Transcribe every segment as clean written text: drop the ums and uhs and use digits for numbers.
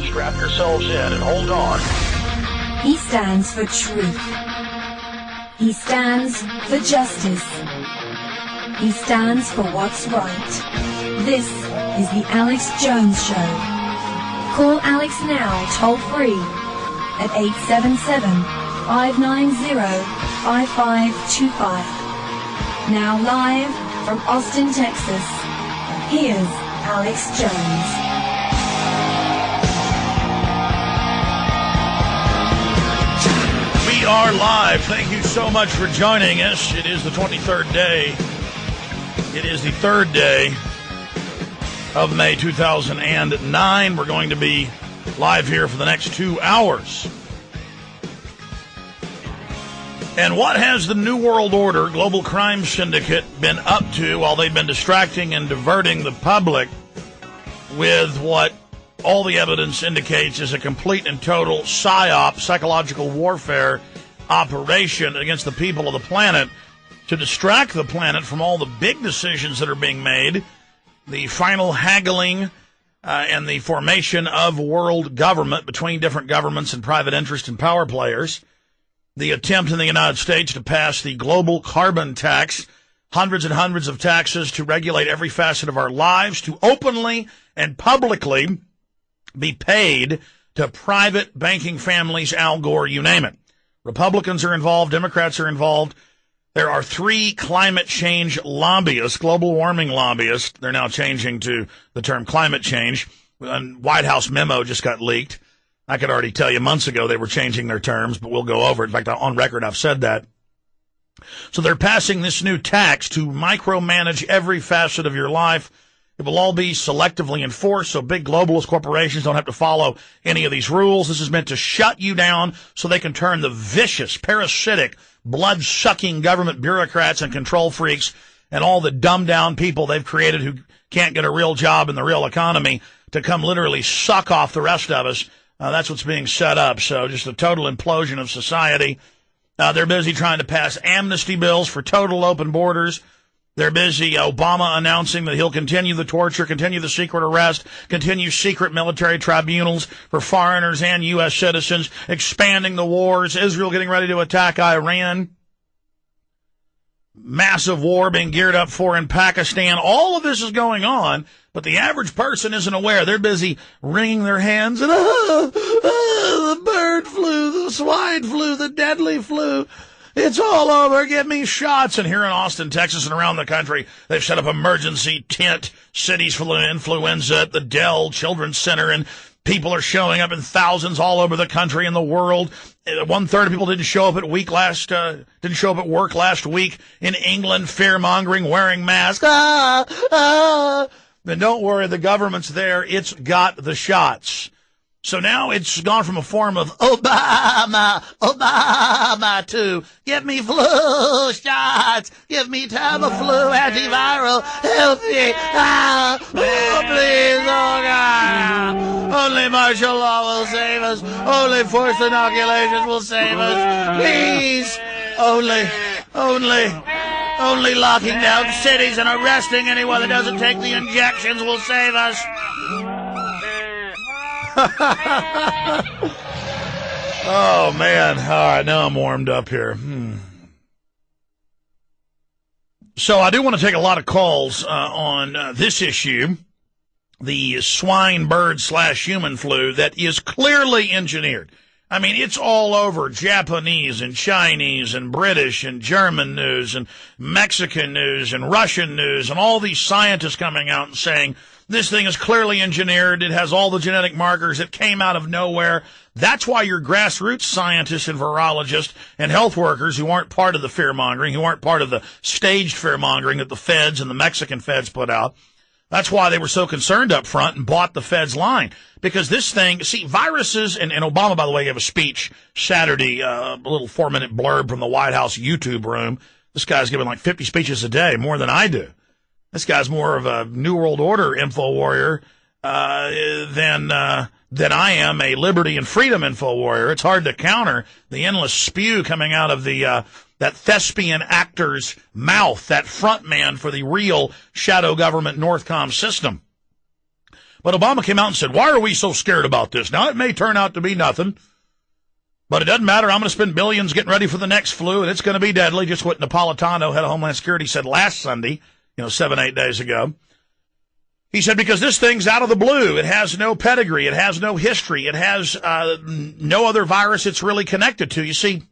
Strap yourselves in and hold on. He stands for truth. He stands for justice. He stands for what's right. This is the Alex Jones Show. Call Alex now, toll free, at 877-590-5525. Now live from Austin, Texas, here's Alex Jones. We are live. Thank you so much for joining us. It is the 23rd day. It is the third day of May 2009. We're going to be live here for the next 2 hours. And what has the New World Order global crime syndicate been up to while they've been distracting and diverting the public with what all the evidence indicates is a complete and total psyop, psychological warfare operation against the people of the planet to distract the planet from all the big decisions that are being made, the final haggling and the formation of world government between different governments and private interest and power players, the attempt in the United States to pass the global carbon tax, hundreds and hundreds of taxes to regulate every facet of our lives, to openly and publicly be paid to private banking families, Al Gore, you name it. Republicans are involved, Democrats are involved. There are 3 climate change lobbyists, global warming lobbyists. They're now changing to the term climate change. A White House memo just got leaked. I could already tell you months ago they were changing their terms, but we'll go over it. In fact, on record, I've said that. So they're passing this new tax to micromanage every facet of your life. It will all be selectively enforced, so big globalist corporations don't have to follow any of these rules. This is meant to shut you down so they can turn the vicious, parasitic, blood-sucking government bureaucrats and control freaks and all the dumbed-down people they've created who can't get a real job in the real economy to come literally suck off the rest of us. That's what's being set up. So just a total implosion of society. They're busy trying to pass amnesty bills for total open borders. They're busy, Obama announcing that he'll continue the torture, continue the secret arrest, continue secret military tribunals for foreigners and U.S. citizens, expanding the wars, Israel getting ready to attack Iran, massive war being geared up for in Pakistan. All of this is going on, but the average person isn't aware. They're busy wringing their hands and, the bird flu, the swine flu, the deadly flu. It's all over. Get me shots. And here in Austin, Texas, and around the country, they've set up emergency tent cities for the influenza at the Dell Children's Center, and people are showing up in thousands all over the country and the world. 1/3 of people didn't show up at work last week in England, fear-mongering, wearing masks. Then don't worry, the government's there. It's got the shots. So now it's gone from a form of Obama to give me flu shots, give me Tamiflu, antiviral, help me, please, oh God. Only martial law will save us. Only forced inoculations will save us. Please, only locking down cities and arresting anyone that doesn't take the injections will save us. Oh, man. All right, now I'm warmed up here. So I do want to take a lot of calls on this issue, the swine, bird / human flu that is clearly engineered. I mean, it's all over Japanese and Chinese and British and German news and Mexican news and Russian news, and all these scientists coming out and saying, this thing is clearly engineered. It has all the genetic markers. It came out of nowhere. That's why your grassroots scientists and virologists and health workers who aren't part of the fear-mongering, who aren't part of the staged fear-mongering that the feds and the Mexican feds put out, that's why they were so concerned up front and bought the feds' line. Because this thing, see, viruses, and Obama, by the way, gave a speech Saturday, a little 4-minute blurb from the White House YouTube room. This guy's giving like 50 speeches a day, more than I do. This guy's more of a New World Order info warrior than I am a liberty and freedom info warrior. It's hard to counter the endless spew coming out of the that thespian actor's mouth, that front man for the real shadow government Northcom system. But Obama came out and said, why are we so scared about this? Now, it may turn out to be nothing, but it doesn't matter. I'm going to spend billions getting ready for the next flu, and it's going to be deadly. Just what Napolitano, head of Homeland Security, said last Sunday, 7-8 days ago. He said, because this thing's out of the blue. It has no pedigree. It has no history. It has no other virus it's really connected to. You see,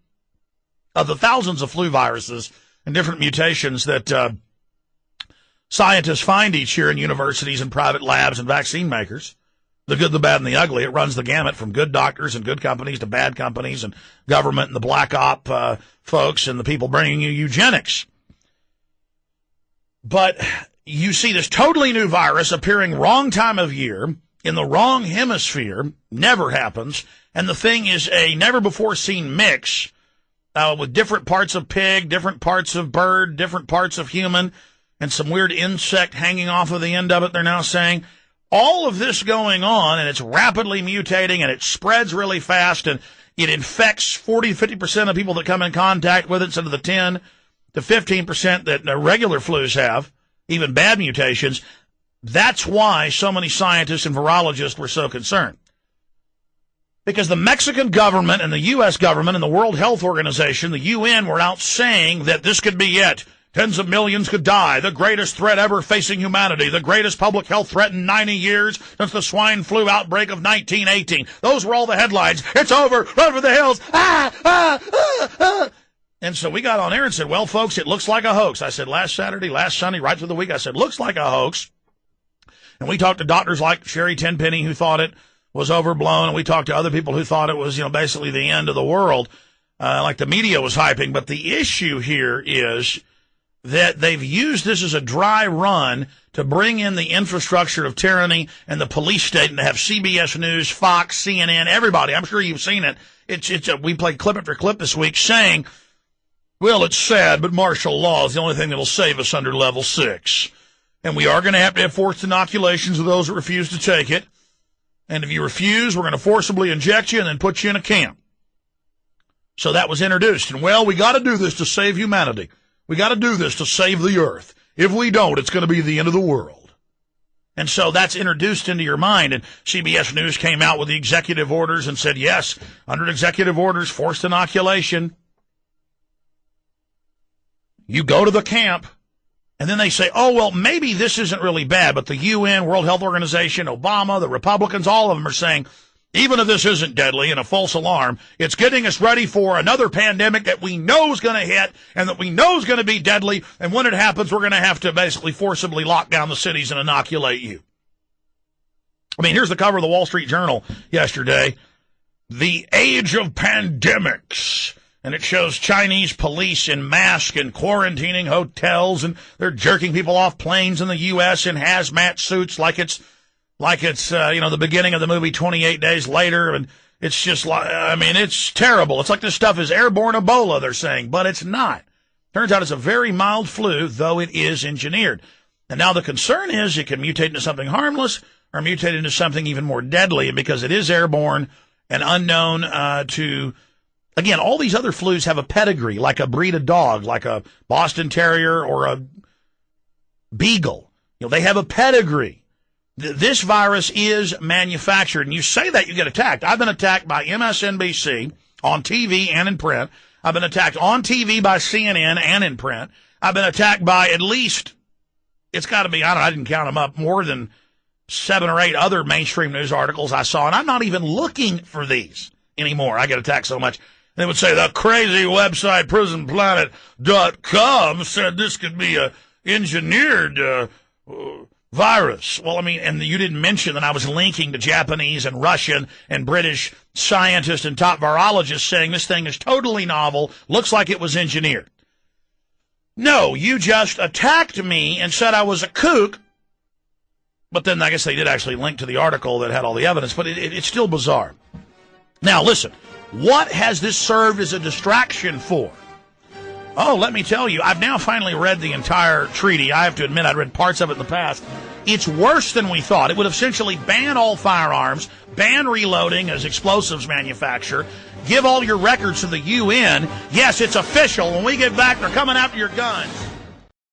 of the thousands of flu viruses and different mutations that scientists find each year in universities and private labs and vaccine makers, the good, the bad, and the ugly, it runs the gamut from good doctors and good companies to bad companies and government and the black op folks and the people bringing you eugenics. But you see this totally new virus appearing wrong time of year in the wrong hemisphere, never happens, and the thing is a never-before-seen mix with different parts of pig, different parts of bird, different parts of human, and some weird insect hanging off of the end of it, they're now saying. All of this going on, and it's rapidly mutating, and it spreads really fast, and it infects 40 to 50% of people that come in contact with it instead of the 10 to 15% that regular flus have, even bad mutations. That's why so many scientists and virologists were so concerned. Because the Mexican government and the U.S. government and the World Health Organization, the UN, were out saying that this could be it. Tens of millions could die. The greatest threat ever facing humanity. The greatest public health threat in 90 years since the swine flu outbreak of 1918. Those were all the headlines. It's over. Run for the hills. And so we got on air and said, well, folks, it looks like a hoax. I said last Saturday, last Sunday, right through the week, I said, looks like a hoax. And we talked to doctors like Sherry Tenpenny who thought it was overblown. And we talked to other people who thought it was, basically the end of the world, like the media was hyping. But the issue here is that they've used this as a dry run to bring in the infrastructure of tyranny and the police state and to have CBS News, Fox, CNN, everybody. I'm sure you've seen it. We played clip after clip this week saying, well, it's sad, but martial law is the only thing that will save us under level 6. And we are going to have forced inoculations of those that refuse to take it. And if you refuse, we're going to forcibly inject you and then put you in a camp. So that was introduced. And, well, we got to do this to save humanity. We got to do this to save the earth. If we don't, it's going to be the end of the world. And so that's introduced into your mind. And CBS News came out with the executive orders and said, yes, under executive orders, forced inoculation. You go to the camp, and then they say, oh, well, maybe this isn't really bad, but the UN, World Health Organization, Obama, the Republicans, all of them are saying, even if this isn't deadly and a false alarm, it's getting us ready for another pandemic that we know is going to hit and that we know is going to be deadly, and when it happens, we're going to have to basically forcibly lock down the cities and inoculate you. I mean, here's the cover of the Wall Street Journal yesterday, The Age of Pandemics. And it shows Chinese police in masks and quarantining hotels, and they're jerking people off planes in the U.S. in hazmat suits like it's the beginning of the movie 28 Days Later. And it's just it's terrible. It's like this stuff is airborne Ebola, they're saying, but it's not. Turns out it's a very mild flu, though it is engineered. And now the concern is it can mutate into something harmless or mutate into something even more deadly. And because it is airborne and unknown to... Again, all these other flus have a pedigree, like a breed of dog, like a Boston Terrier or a Beagle. They have a pedigree. This virus is manufactured, and you say that, you get attacked. I've been attacked by MSNBC on TV and in print. I've been attacked on TV by CNN and in print. I've been attacked by at least, it's got to be, I didn't count them up, more than 7 or 8 other mainstream news articles I saw, and I'm not even looking for these anymore. I get attacked so much. They would say the crazy website prisonplanet.com said this could be a engineered virus. Well, and you didn't mention that I was linking to Japanese and Russian and British scientists and top virologists saying this thing is totally novel, looks like it was engineered. No, you just attacked me and said I was a kook. But then I guess they did actually link to the article that had all the evidence, but it's still bizarre. Now, listen. What has this served as a distraction for? Oh, let me tell you, I've now finally read the entire treaty. I have to admit, I'd read parts of it in the past. It's worse than we thought. It would essentially ban all firearms, ban reloading as explosives manufacturer, give all your records to the UN. Yes, it's official. When we get back, they're coming after your guns.